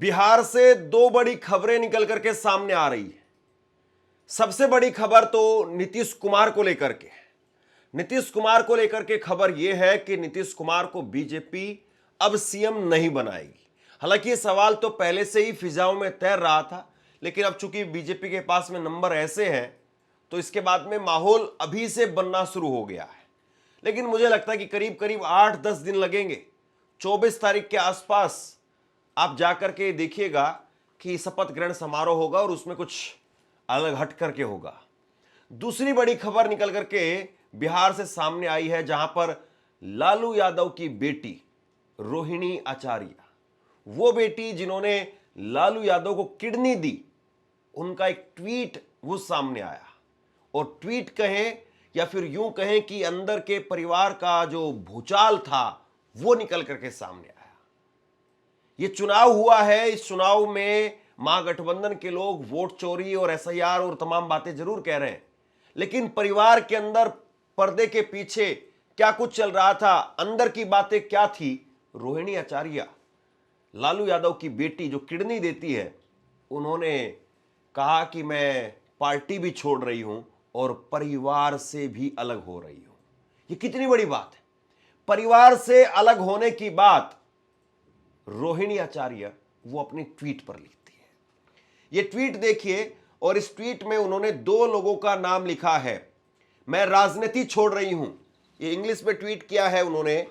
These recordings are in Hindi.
बिहार से दो बड़ी खबरें निकल करके सामने आ रही है। सबसे बड़ी खबर तो नीतीश कुमार को लेकर के है। नीतीश कुमार को लेकर के खबर यह है कि नीतीश कुमार को बीजेपी अब सीएम नहीं बनाएगी। हालांकि ये सवाल तो पहले से ही फिजाओं में तैर रहा था, लेकिन अब चूंकि बीजेपी के पास में नंबर ऐसे हैं तो इसके बाद में माहौल अभी से बनना शुरू हो गया है। लेकिन मुझे लगता है कि करीब करीब 8-10 दिन लगेंगे। 24 तारीख के आसपास आप जाकर के देखिएगा कि शपथ ग्रहण समारोह होगा और उसमें कुछ अलग हट करके होगा। दूसरी बड़ी खबर निकल करके बिहार से सामने आई है, जहां पर लालू यादव की बेटी रोहिणी आचार्य, वो बेटी जिन्होंने लालू यादव को किडनी दी, उनका एक ट्वीट वो सामने आया। और ट्वीट कहें या फिर यूं कहें कि अंदर के परिवार का जो भूचाल था वो निकल करके सामने आया। ये चुनाव हुआ है, इस चुनाव में महागठबंधन के लोग वोट चोरी और एसआईआर और तमाम बातें जरूर कह रहे हैं, लेकिन परिवार के अंदर पर्दे के पीछे क्या कुछ चल रहा था, अंदर की बातें क्या थी। रोहिणी आचार्य, लालू यादव की बेटी जो किडनी देती है, उन्होंने कहा कि मैं पार्टी भी छोड़ रही हूं और परिवार से भी अलग हो रही हूं। ये कितनी बड़ी बात है। परिवार से अलग होने की बात रोहिणी आचार्य वो अपने ट्वीट पर लिखती है। ये ट्वीट देखिए, और इस ट्वीट में उन्होंने दो लोगों का नाम लिखा है। मैं राजनीति छोड़ रही हूं, ये इंग्लिश में ट्वीट किया है उन्होंने।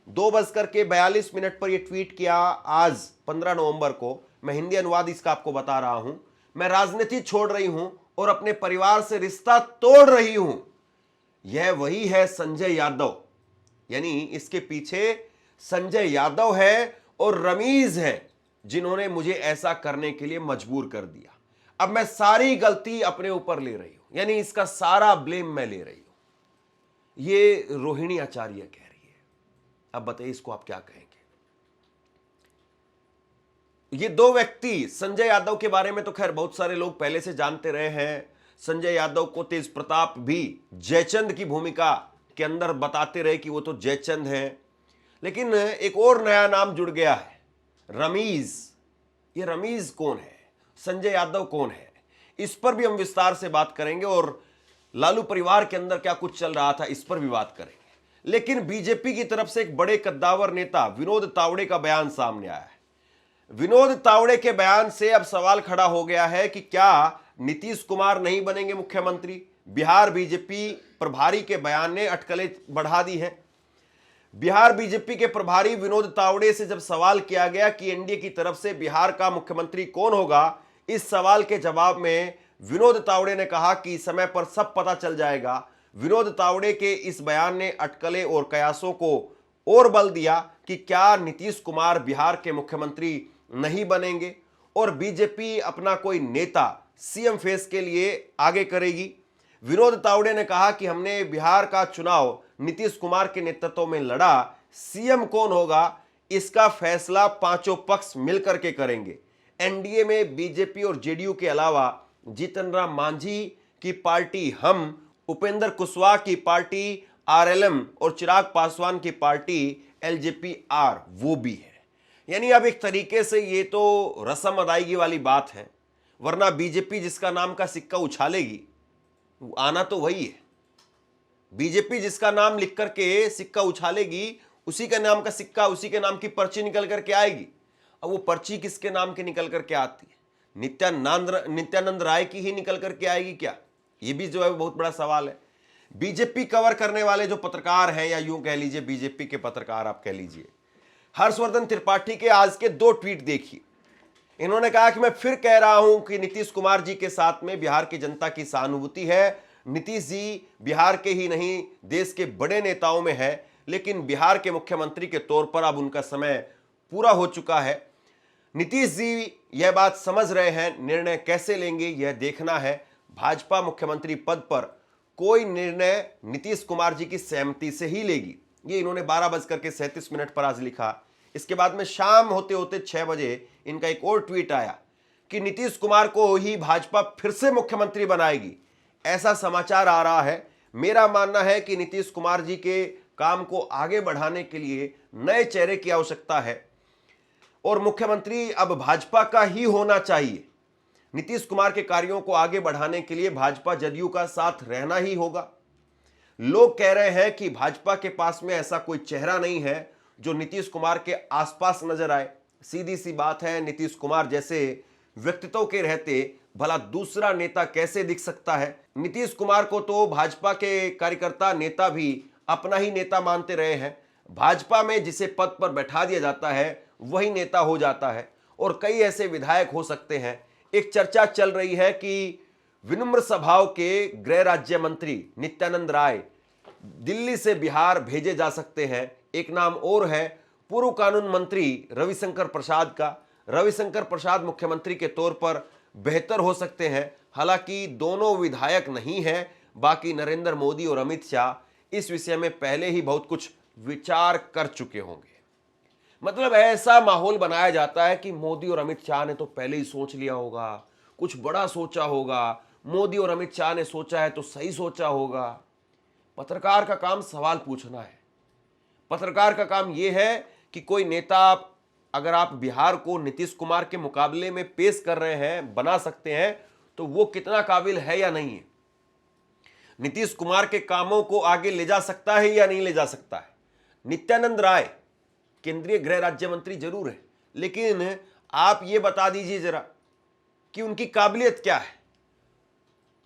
2:42 पर यह ट्वीट किया आज 15 नवंबर को। मैं हिंदी अनुवाद इसका आपको बता रहा हूं। मैं राजनीति छोड़ रही हूं और अपने परिवार से रिश्ता तोड़ रही हूं। यह वही है संजय यादव, यानी इसके पीछे संजय यादव है और रमीज है जिन्होंने मुझे ऐसा करने के लिए मजबूर कर दिया। अब मैं सारी गलती अपने ऊपर ले रही हूं, यानी इसका सारा ब्लेम मैं ले रही हूं। ये रोहिणी आचार्य कह रही है। अब बताइए इसको आप क्या कहेंगे। ये दो व्यक्ति, संजय यादव के बारे में तो खैर बहुत सारे लोग पहले से जानते रहे हैं। संजय यादव को तेज प्रताप भी जयचंद की भूमिका के अंदर बताते रहे कि वो तो जयचंद है। लेकिन एक और नया नाम जुड़ गया है, रमीज। ये रमीज कौन है, संजय यादव कौन है, इस पर भी हम विस्तार से बात करेंगे। और लालू परिवार के अंदर क्या कुछ चल रहा था, इस पर भी बात करेंगे। लेकिन बीजेपी की तरफ से एक बड़े कद्दावर नेता विनोद तावड़े का बयान सामने आया है। विनोद तावड़े के बयान से अब सवाल खड़ा हो गया है कि क्या नीतीश कुमार नहीं बनेंगे मुख्यमंत्री। बिहार बीजेपी प्रभारी के बयान ने अटकलें बढ़ा दी है। बिहार बीजेपी के प्रभारी विनोद तावड़े से जब सवाल किया गया कि एनडीए की तरफ से बिहार का मुख्यमंत्री कौन होगा, इस सवाल के जवाब में विनोद तावड़े ने कहा कि समय पर सब पता चल जाएगा। विनोद तावड़े के इस बयान ने अटकलें और कयासों को और बल दिया कि क्या नीतीश कुमार बिहार के मुख्यमंत्री नहीं बनेंगे और बीजेपी अपना कोई नेता सीएम फेस के लिए आगे करेगी। विनोद तावड़े ने कहा कि हमने बिहार का चुनाव नीतीश कुमार के नेतृत्व में लड़ा, सीएम कौन होगा इसका फैसला पांचों पक्ष मिलकर के करेंगे। एनडीए में बीजेपी और जेडीयू के अलावा जीतन राम मांझी की पार्टी हम, उपेंद्र कुशवाहा की पार्टी आरएलएम और चिराग पासवान की पार्टी एलजेपी आर वो भी है। यानी अब एक तरीके से ये तो रस्म अदायगी वाली बात है, वरना बीजेपी जिसका नाम का सिक्का उछालेगी आना तो वही है। बीजेपी जिसका नाम लिख करके सिक्का उछालेगी, उसी के नाम का सिक्का, उसी के नाम की पर्ची निकल करके आएगी। अब वो पर्ची किसके नाम की निकल करके आती है? नित्यानंद राय की ही निकल करके आएगी क्या? ये भी जो है बहुत बड़ा सवाल है। बीजेपी कवर करने वाले जो पत्रकार हैं, या यूं कह लीजिए बीजेपी के पत्रकार आप कह लीजिए, हर्षवर्धन त्रिपाठी के आज के 2 ट्वीट देखिए। इन्होंने कहा कि मैं फिर कह रहा हूं कि नीतीश कुमार जी के साथ में बिहार की जनता की सहानुभूति है। नीतीश जी बिहार के ही नहीं देश के बड़े नेताओं में है, लेकिन बिहार के मुख्यमंत्री के तौर पर अब उनका समय पूरा हो चुका है। नीतीश जी यह बात समझ रहे हैं, निर्णय कैसे लेंगे यह देखना है। भाजपा मुख्यमंत्री पद पर कोई निर्णय नीतीश कुमार जी की सहमति से ही लेगी। ये इन्होंने 12:37 पर आज लिखा। इसके बाद में शाम होते होते 6 बजे इनका एक और ट्वीट आया कि नीतीश कुमार को ही भाजपा फिर से मुख्यमंत्री बनाएगी, ऐसा समाचार आ रहा है। मेरा मानना है कि नीतीश कुमार जी के काम को आगे बढ़ाने के लिए नए चेहरे की आवश्यकता है और मुख्यमंत्री अब भाजपा का ही होना चाहिए। नीतीश कुमार के कार्यों को आगे बढ़ाने के लिए भाजपा जदयू का साथ रहना ही होगा। लोग कह रहे हैं कि भाजपा के पास में ऐसा कोई चेहरा नहीं है जो नीतीश कुमार के आसपास नजर आए। सीधी सी बात है, नीतीश कुमार जैसे व्यक्तित्व के रहते भला दूसरा नेता कैसे दिख सकता है। नीतीश कुमार को तो भाजपा के कार्यकर्ता नेता भी अपना ही नेता मानते रहे हैं। भाजपा में जिसे पद पर बैठा दिया जाता है वही नेता हो जाता है और कई ऐसे विधायक हो सकते हैं। एक चर्चा चल रही है कि विनम्र स्वभाव के गृह राज्य मंत्री नित्यानंद राय दिल्ली से बिहार भेजे जा सकते हैं। एक नाम और है पूर्व कानून मंत्री रविशंकर प्रसाद का। रविशंकर प्रसाद मुख्यमंत्री के तौर पर बेहतर हो सकते हैं। हालांकि दोनों विधायक नहीं हैं, बाकी नरेंद्र मोदी और अमित शाह इस विषय में पहले ही बहुत कुछ विचार कर चुके होंगे। मतलब ऐसा माहौल बनाया जाता है कि मोदी और अमित शाह ने तो पहले ही सोच लिया होगा, कुछ बड़ा सोचा होगा। मोदी और अमित शाह ने सोचा है तो सही सोचा होगा। पत्रकार का काम सवाल पूछना है। पत्रकार का काम यह है कि कोई नेता, अगर आप बिहार को नीतीश कुमार के मुकाबले में पेश कर रहे हैं, बना सकते हैं, तो वो कितना काबिल है या नहीं है। नीतीश कुमार के कामों को आगे ले जा सकता है या नहीं ले जा सकता है। नित्यानंद राय केंद्रीय गृह राज्य मंत्री जरूर है, लेकिन आप ये बता दीजिए जरा कि उनकी काबिलियत क्या है।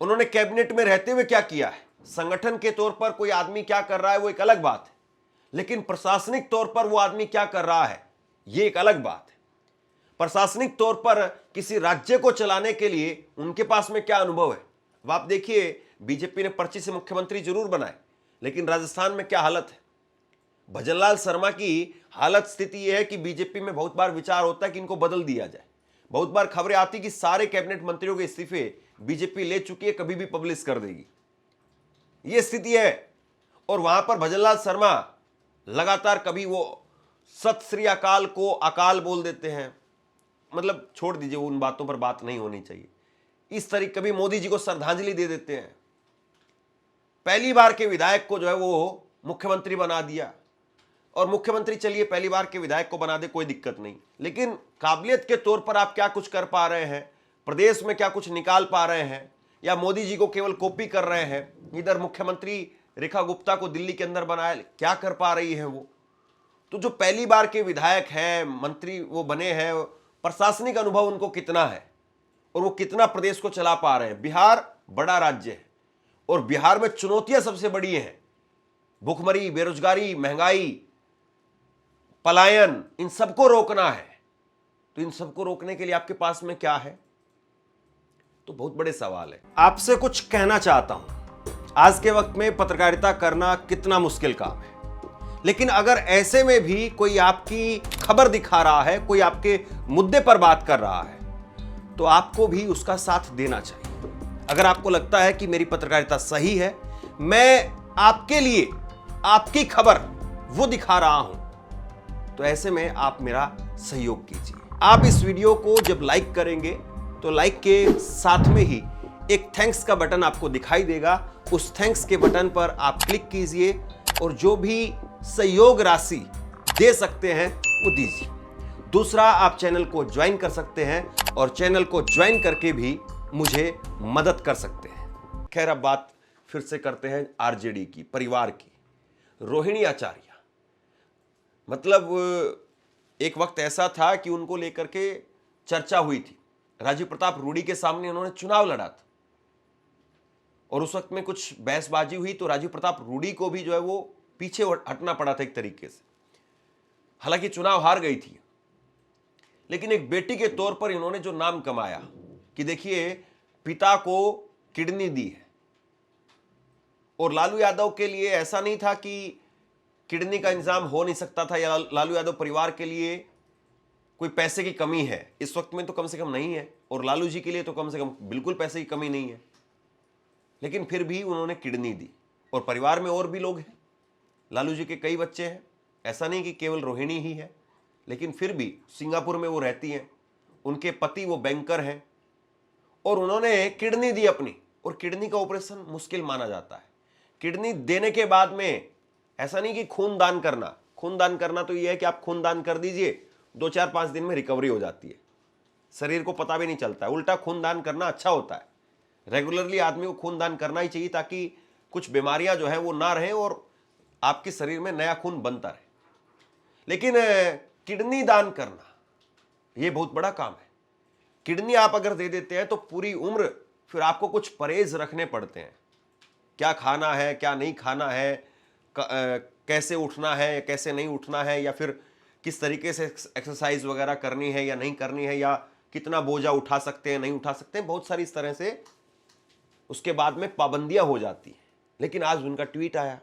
उन्होंने कैबिनेट में रहते हुए क्या किया है। संगठन के तौर पर कोई आदमी क्या कर रहा है वो एक अलग बात है, लेकिन प्रशासनिक तौर पर वो आदमी क्या कर रहा है ये एक अलग बात है। प्रशासनिक तौर पर किसी राज्य को चलाने के लिए उनके पास में क्या अनुभव है। अब आप देखिए, बीजेपी ने पर्ची से मुख्यमंत्री जरूर बनाए, लेकिन राजस्थान में क्या हालत है। भजनलाल शर्मा की हालत स्थिति यह है कि बीजेपी में बहुत बार विचार होता है कि इनको बदल दिया जाए। बहुत बार खबरें आती कि सारे कैबिनेट मंत्रियों के इस्तीफे बीजेपी ले चुकी है, कभी भी पब्लिश कर देगी, यह स्थिति है। और वहां पर भजनलाल शर्मा लगातार कभी वो सत श्री अकाल को अकाल बोल देते हैं। मतलब छोड़ दीजिए, उन बातों पर बात नहीं होनी चाहिए। इस तरीके कभी मोदी जी को श्रद्धांजलि दे देते हैं। पहली बार के विधायक को जो है वो मुख्यमंत्री बना दिया, और मुख्यमंत्री चलिए पहली बार के विधायक को बना दे, कोई दिक्कत नहीं, लेकिन काबिलियत के तौर पर आप क्या कुछ कर पा रहे हैं, प्रदेश में क्या कुछ निकाल पा रहे हैं, या मोदी जी को केवल कॉपी कर रहे हैं। इधर मुख्यमंत्री रेखा गुप्ता को दिल्ली के अंदर बनाया, क्या कर पा रही है वो। तो जो पहली बार के विधायक हैं, मंत्री वो बने हैं, प्रशासनिक अनुभव उनको कितना है और वो कितना प्रदेश को चला पा रहे हैं। बिहार बड़ा राज्य है और बिहार में चुनौतियां सबसे बड़ी हैं। भुखमरी, बेरोजगारी, महंगाई, पलायन, इन सबको रोकना है। तो इन सबको रोकने के लिए आपके पास में क्या है, तो बहुत बड़े सवाल है। आपसे कुछ कहना चाहता हूं। आज के वक्त में पत्रकारिता करना कितना मुश्किल काम है, लेकिन अगर ऐसे में भी कोई आपकी खबर दिखा रहा है, कोई आपके मुद्दे पर बात कर रहा है, तो आपको भी उसका साथ देना चाहिए। अगर आपको लगता है कि मेरी पत्रकारिता सही है, मैं आपके लिए आपकी खबर वो दिखा रहा हूं, तो ऐसे में आप मेरा सहयोग कीजिए। आप इस वीडियो को जब लाइक करेंगे तो लाइक के साथ में ही एक थैंक्स का बटन आपको दिखाई देगा। उस थैंक्स के बटन पर आप क्लिक कीजिए और जो भी सहयोग राशि दे सकते हैं वो दीजिए। दूसरा, आप चैनल को ज्वाइन कर सकते हैं और चैनल को ज्वाइन करके भी मुझे मदद कर सकते हैं। खैर, अब बात फिर से करते हैं आरजेडी की, परिवार की। रोहिणी आचार्य, मतलब एक वक्त ऐसा था कि उनको लेकर के चर्चा हुई थी। राजीव प्रताप रूडी के सामने उन्होंने चुनाव लड़ा था और उस वक्त में कुछ बहसबाजी हुई, तो राजीव प्रताप रूडी को भी जो है वो पीछे हटना पड़ा था एक तरीके से। हालांकि चुनाव हार गई थी, लेकिन एक बेटी के तौर पर इन्होंने जो नाम कमाया कि देखिए पिता को किडनी दी है। और लालू यादव के लिए ऐसा नहीं था कि किडनी का इंतजाम हो नहीं सकता था, या लालू यादव परिवार के लिए कोई पैसे की कमी है इस वक्त में, तो कम से कम नहीं है, और लालू जी के लिए तो कम से कम बिल्कुल पैसे की कमी नहीं है। लेकिन फिर भी उन्होंने किडनी दी। और परिवार में और भी लोग हैं, लालू जी के कई बच्चे हैं, ऐसा नहीं कि केवल रोहिणी ही है, लेकिन फिर भी सिंगापुर में वो रहती हैं, उनके पति वो बैंकर हैं, और उन्होंने किडनी दी अपनी। और किडनी का ऑपरेशन मुश्किल माना जाता है। किडनी देने के बाद में ऐसा नहीं कि खून दान करना तो यह है कि आप खून दान कर दीजिए, 2-4-5 दिन में रिकवरी हो जाती है, शरीर को पता भी नहीं चलता है। उल्टा खून दान करना अच्छा होता है, रेगुलरली आदमी को खून दान करना ही चाहिए ताकि कुछ बीमारियां जो है वो ना रहें और आपके शरीर में नया खून बनता रहे। लेकिन किडनी दान करना ये बहुत बड़ा काम है। किडनी आप अगर दे देते हैं तो पूरी उम्र फिर आपको कुछ परहेज रखने पड़ते हैं, क्या खाना है क्या नहीं खाना है, कैसे उठना है कैसे नहीं उठना है, या फिर किस तरीके से एक्सरसाइज वगैरह करनी है या नहीं करनी है, या कितना बोझा उठा सकते हैं नहीं उठा सकते हैं, बहुत सारी इस तरह से उसके बाद में पाबंदियां हो जाती हैं। लेकिन आज उनका ट्वीट आया,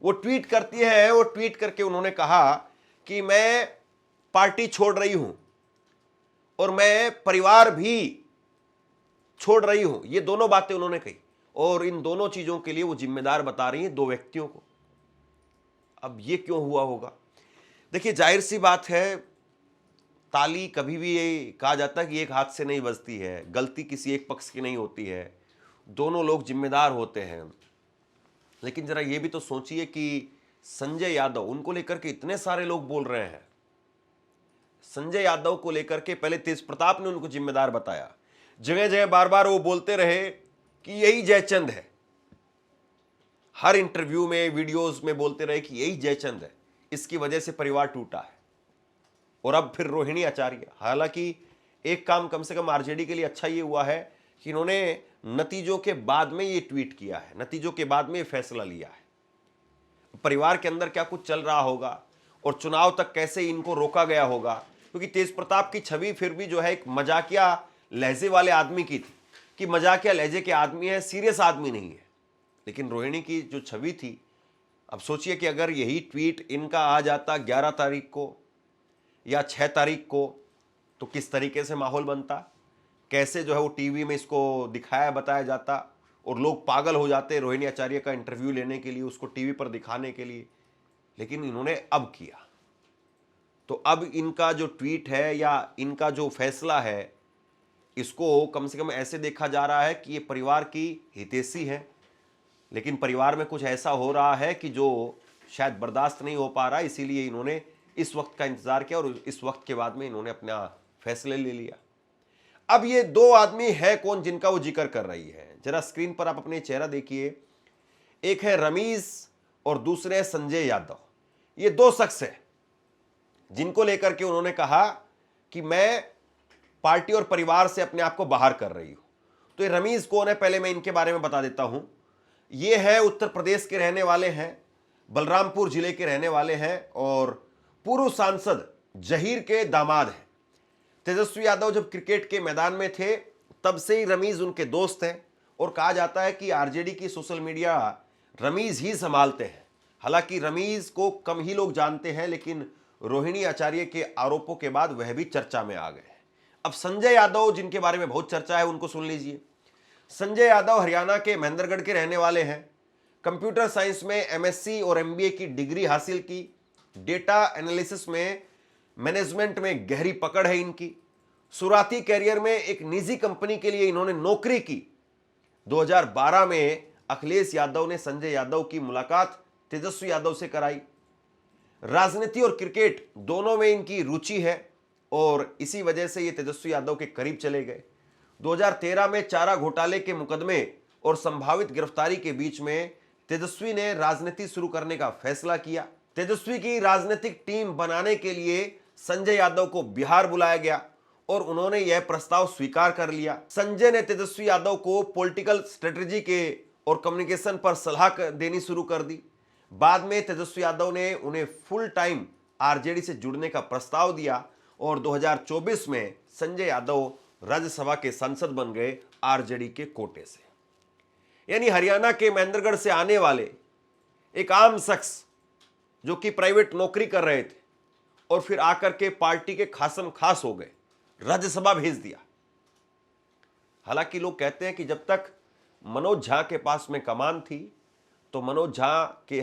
वो ट्वीट करती है, वो ट्वीट करके उन्होंने कहा कि मैं पार्टी छोड़ रही हूं और मैं परिवार भी छोड़ रही हूं। ये दोनों बातें उन्होंने कही और इन दोनों चीजों के लिए वो जिम्मेदार बता रही हैं दो व्यक्तियों को। अब ये क्यों हुआ होगा? देखिए, जाहिर सी बात है, ताली कभी भी ये कहा जाता है कि एक हाथ से नहीं बजती है, गलती किसी एक पक्ष की नहीं होती है, दोनों लोग जिम्मेदार होते हैं। लेकिन जरा ये भी तो सोचिए कि संजय यादव, उनको लेकर के इतने सारे लोग बोल रहे हैं। संजय यादव को लेकर के पहले तेज प्रताप ने उनको जिम्मेदार बताया, जगह जगह बार बार वो बोलते रहे कि यही जयचंद है, हर इंटरव्यू में वीडियोस में बोलते रहे कि यही जयचंद है, इसकी वजह से परिवार टूटा है। और अब फिर रोहिणी आचार्य, हालांकि एक काम कम से कम आरजेडी के लिए अच्छा ये हुआ है कि इन्होंने नतीजों के बाद में ये ट्वीट किया है, नतीजों के बाद में ये फैसला लिया है। परिवार के अंदर क्या कुछ चल रहा होगा और चुनाव तक कैसे इनको रोका गया होगा, क्योंकि तेज प्रताप की छवि फिर भी जो है एक मजाकिया लहजे वाले आदमी की थी कि मजाकिया लहजे के आदमी है, सीरियस आदमी नहीं है। लेकिन रोहिणी की जो छवि थी, अब सोचिए कि अगर यही ट्वीट इनका आ जाता 11 तारीख को या 6 तारीख को, तो किस तरीके से माहौल बनता, कैसे जो है वो टीवी में इसको दिखाया बताया जाता और लोग पागल हो जाते रोहिणी आचार्य का इंटरव्यू लेने के लिए, उसको टीवी पर दिखाने के लिए। लेकिन इन्होंने अब किया, तो अब इनका जो ट्वीट है या इनका जो फैसला है, इसको कम से कम ऐसे देखा जा रहा है कि ये परिवार की हितैषी है। लेकिन परिवार में कुछ ऐसा हो रहा है कि जो शायद बर्दाश्त नहीं हो पा रहा, इसीलिए इन्होंने इस वक्त का इंतजार किया और इस वक्त के बाद में इन्होंने अपना फैसले ले लिया। अब ये दो आदमी है कौन जिनका वो जिक्र कर रही है, जरा स्क्रीन पर आप अपने चेहरा देखिए। एक है रमीज और दूसरे है संजय यादव। ये दो शख्स है जिनको लेकर के उन्होंने कहा कि मैं पार्टी और परिवार से अपने आप को बाहर कर रही हूं। तो ये रमीज कौन है, पहले मैं इनके बारे में बता देता हूं। ये है उत्तर प्रदेश के रहने वाले हैं, बलरामपुर जिले के रहने वाले हैं और पूर्व सांसद जहीर के दामाद हैं। तेजस्वी यादव जब क्रिकेट के मैदान में थे तब से ही रमीज उनके दोस्त हैं और कहा जाता है कि आरजेडी की सोशल मीडिया रमीज ही संभालते हैं। हालांकि रमीज को कम ही लोग जानते हैं, लेकिन रोहिणी आचार्य के आरोपों के बाद वह भी चर्चा में आ गए। अब संजय यादव जिनके बारे में बहुत चर्चा है उनको सुन लीजिए। संजय यादव हरियाणा के महेंद्रगढ़ के रहने वाले हैं। कंप्यूटर साइंस में एमएससी और एमबीए की डिग्री हासिल की। डेटा एनालिसिस में, मैनेजमेंट में गहरी पकड़ है इनकी। शुरुआती कैरियर में एक निजी कंपनी के लिए इन्होंने नौकरी की। 2012 में अखिलेश यादव ने संजय यादव की मुलाकात तेजस्वी यादव से कराई। राजनीति और क्रिकेट दोनों में इनकी रुचि है और इसी वजह से ये तेजस्वी यादव के करीब चले गए। 2013 में चारा घोटाले के मुकदमे और संभावित गिरफ्तारी के बीच में तेजस्वी ने राजनीति शुरू करने का फैसला किया। तेजस्वी की राजनीतिक टीम बनाने के लिए संजय यादव को बिहार बुलाया गया और उन्होंने यह प्रस्ताव स्वीकार कर लिया। संजय ने तेजस्वी यादव को पॉलिटिकल स्ट्रेटजी के और कम्युनिकेशन पर सलाह देनी शुरू कर दी। बाद में तेजस्वी यादव ने उन्हें फुल टाइम आरजेडी से जुड़ने का प्रस्ताव दिया और 2024 में संजय यादव राज्यसभा के सांसद बन गए आरजेडी के कोटे से। यानी हरियाणा के महेंद्रगढ़ से आने वाले एक आम शख्स जो कि प्राइवेट नौकरी कर रहे थे और फिर आकर के पार्टी के खासम खास हो गए, राज्यसभा भेज दिया। हालांकि लोग कहते हैं कि जब तक मनोज झा के पास में कमान थी तो मनोज झा के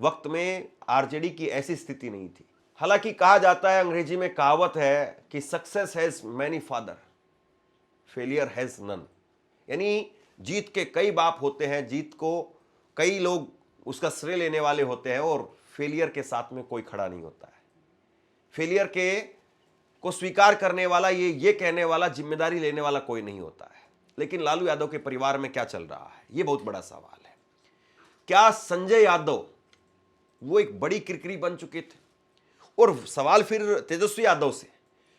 वक्त में आरजेडी की ऐसी स्थिति नहीं थी। हालांकि कहा जाता है, अंग्रेजी में कहावत है कि success has many father, failure has none. यानी जीत के कई बाप होते हैं, जीत को कई लोग उसका श्रेय लेने वाले होते हैं और फेलियर के साथ में कोई खड़ा नहीं होता है। फेलियर के को स्वीकार करने वाला, ये कहने वाला, जिम्मेदारी लेने वाला कोई नहीं होता है। लेकिन लालू यादव के परिवार में क्या चल रहा है, ये बहुत बड़ा सवाल है। क्या संजय यादव वो एक बड़ी किरकिरी बन चुके थे? और सवाल फिर तेजस्वी यादव से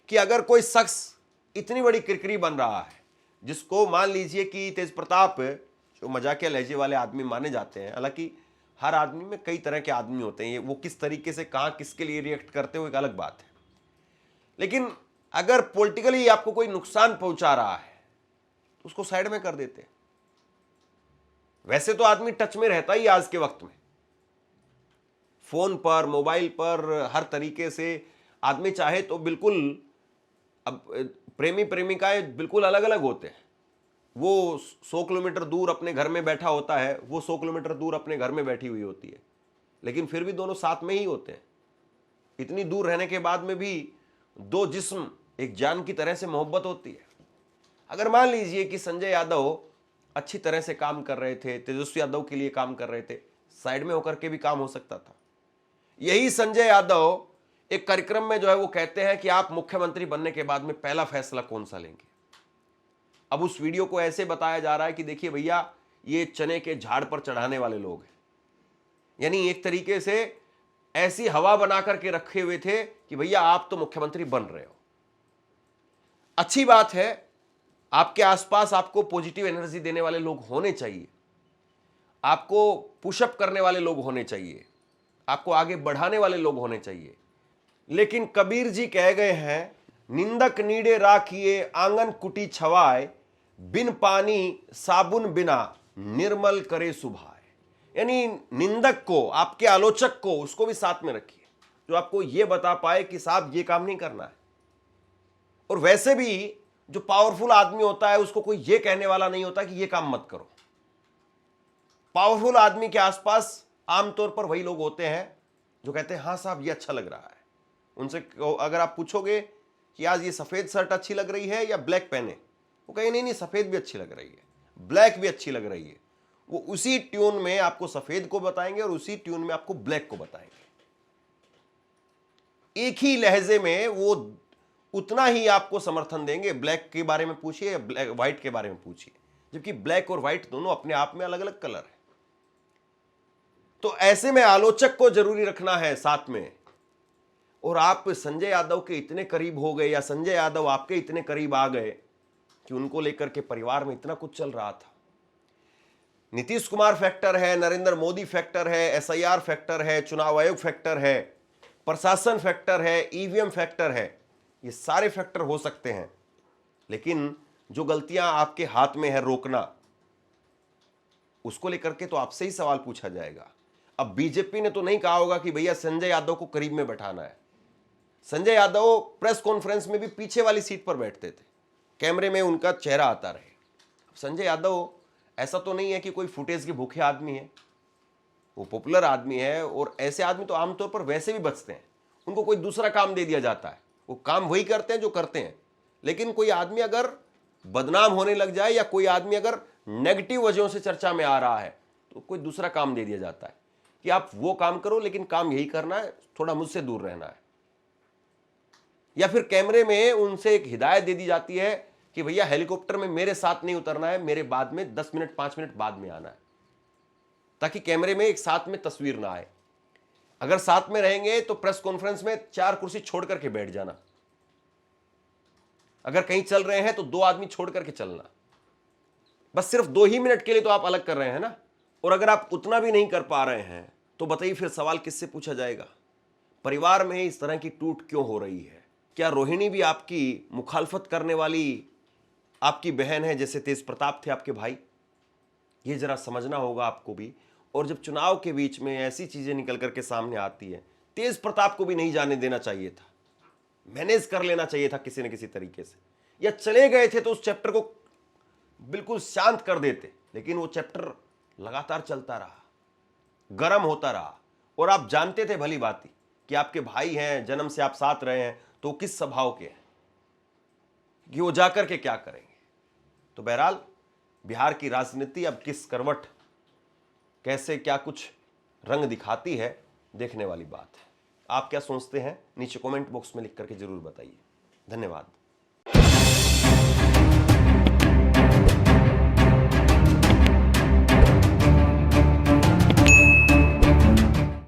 कि अगर कोई शख्स इतनी बड़ी किरकिरी बन रहा है, जिसको मान लीजिए कि तेज प्रताप जो मजाकिया लहजे वाले आदमी माने जाते हैं, हालांकि हर आदमी में कई तरह के आदमी होते हैं, वो किस तरीके से कहां किसके लिए रिएक्ट करते हो एक अलग बात है। लेकिन अगर पॉलिटिकली आपको कोई नुकसान पहुंचा रहा है तो उसको साइड में कर देते हैं। वैसे तो आदमी टच में रहता ही आज के वक्त में, फोन पर, मोबाइल पर, हर तरीके से आदमी चाहे तो बिल्कुल, अब प्रेमी प्रेमिकाएं बिल्कुल अलग अलग होते हैं। वो 100 किलोमीटर दूर अपने घर में बैठा होता है, वो 100 किलोमीटर दूर अपने घर में बैठी हुई होती है, लेकिन फिर भी दोनों साथ में ही होते हैं। इतनी दूर रहने के बाद में भी दो जिस्म एक जान की तरह से मोहब्बत होती है। अगर मान लीजिए कि संजय यादव अच्छी तरह से काम कर रहे थे, तेजस्वी यादव के लिए काम कर रहे थे, साइड में होकर के भी काम हो सकता था। यही संजय यादव एक कार्यक्रम में जो है वो कहते हैं कि आप मुख्यमंत्री बनने के बाद में पहला फैसला कौन सा लेंगे। अब उस वीडियो को ऐसे बताया जा रहा है कि देखिए भैया, ये चने के झाड़ पर चढ़ाने वाले लोग हैं, यानी एक तरीके से ऐसी हवा बना करके रखे हुए थे कि भैया आप तो मुख्यमंत्री बन रहे हो। अच्छी बात है, आपके आसपास आपको पॉजिटिव एनर्जी देने वाले लोग होने चाहिए, आपको पुशअप करने वाले लोग होने चाहिए, आपको आगे बढ़ाने वाले लोग होने चाहिए। लेकिन कबीर जी कह गए हैं, निंदक नीडे राखिए आंगन कुटी छवाए, बिन पानी साबुन बिना निर्मल करे सुभाए। यानी निंदक को, आपके आलोचक को, उसको भी साथ में रखिए, जो आपको यह बता पाए कि साहब ये काम नहीं करना है। और वैसे भी जो पावरफुल आदमी होता है उसको कोई ये कहने वाला नहीं होता कि ये काम मत करो। पावरफुल आदमी के आसपास आमतौर पर वही लोग होते हैं जो कहते हैं हाँ साहब ये अच्छा लग रहा है। उनसे अगर आप पूछोगे कि आज ये सफेद शर्ट अच्छी लग रही है या ब्लैक पहने, वो कहेंगे नहीं नहीं सफेद भी अच्छी लग रही है, ब्लैक भी अच्छी लग रही है। वो उसी ट्यून में आपको सफेद को बताएंगे और उसी ट्यून में आपको ब्लैक को बताएंगे। एक ही लहजे में वो उतना ही आपको समर्थन देंगे। ब्लैक के बारे में पूछिए या ब्लैक व्हाइट के बारे में पूछिए, जबकि ब्लैक और व्हाइट दोनों अपने आप में अलग अलग कलर है। तो ऐसे में आलोचक को जरूरी रखना है साथ में। और आप संजय यादव के इतने करीब हो गए, या संजय यादव आपके इतने करीब आ गए कि उनको लेकर के परिवार में इतना कुछ चल रहा था। नीतीश कुमार फैक्टर है, नरेंद्र मोदी फैक्टर है, एसआईआर फैक्टर है, चुनाव आयोग फैक्टर है, प्रशासन फैक्टर है, ईवीएम फैक्टर है। ये सारे फैक्टर हो सकते हैं, लेकिन जो गलतियां आपके हाथ में है रोकना, उसको लेकर के तो आपसे ही सवाल पूछा जाएगा। अब बीजेपी ने तो नहीं कहा होगा कि भैया संजय यादव को करीब में बैठाना है। संजय यादव प्रेस कॉन्फ्रेंस में भी पीछे वाली सीट पर बैठते थे, कैमरे में उनका चेहरा आता रहे। संजय यादव ऐसा तो नहीं है कि कोई फुटेज के भूखे आदमी है, वो पॉपुलर आदमी है। और ऐसे आदमी तो आमतौर पर वैसे भी बचते हैं, उनको कोई दूसरा काम दे दिया जाता है, वो काम वही करते हैं जो करते हैं। लेकिन कोई आदमी अगर बदनाम होने लग जाए या कोई आदमी अगर नेगेटिव वजहों से चर्चा में आ रहा है तो कोई दूसरा काम दे दिया जाता है कि आप वो काम करो, लेकिन काम यही करना है, थोड़ा मुझसे दूर रहना है। या फिर कैमरे में उनसे एक हिदायत दे दी जाती है कि भैया हेलीकॉप्टर में मेरे साथ नहीं उतरना है, मेरे बाद में 10 मिनट 5 मिनट बाद में आना है, ताकि कैमरे में एक साथ में तस्वीर ना आए। अगर साथ में रहेंगे तो प्रेस कॉन्फ्रेंस में 4 कुर्सी छोड़ करके बैठ जाना, अगर कहीं चल रहे हैं तो 2 आदमी छोड़ करके चलना। बस सिर्फ 2 ही मिनट के लिए तो आप अलग कर रहे हैं ना। और अगर आप उतना भी नहीं कर पा रहे हैं तो बताइए फिर सवाल किससे पूछा जाएगा? परिवार में इस तरह की टूट क्यों हो रही है? क्या रोहिणी भी आपकी मुखालफत करने वाली आपकी बहन है, जैसे तेज प्रताप थे आपके भाई? ये जरा समझना होगा आपको भी। और जब चुनाव के बीच में ऐसी चीजें निकल करके सामने आती है, तेज प्रताप को भी नहीं जाने देना चाहिए था, मैनेज कर लेना चाहिए था किसी न किसी तरीके से। या चले गए थे तो उस चैप्टर को बिल्कुल शांत कर देते, लेकिन वो चैप्टर लगातार चलता रहा, गर्म होता रहा। और आप जानते थे भली भांति कि आपके भाई हैं, जन्म से आप साथ रहे हैं, तो किस स्वभाव के हैं कि वो जाकर के क्या करेंगे। तो बहरहाल बिहार की राजनीति अब किस करवट, कैसे क्या कुछ रंग दिखाती है, देखने वाली बात है। आप क्या सोचते हैं नीचे कमेंट बॉक्स में लिख करके जरूर बताइए। धन्यवाद।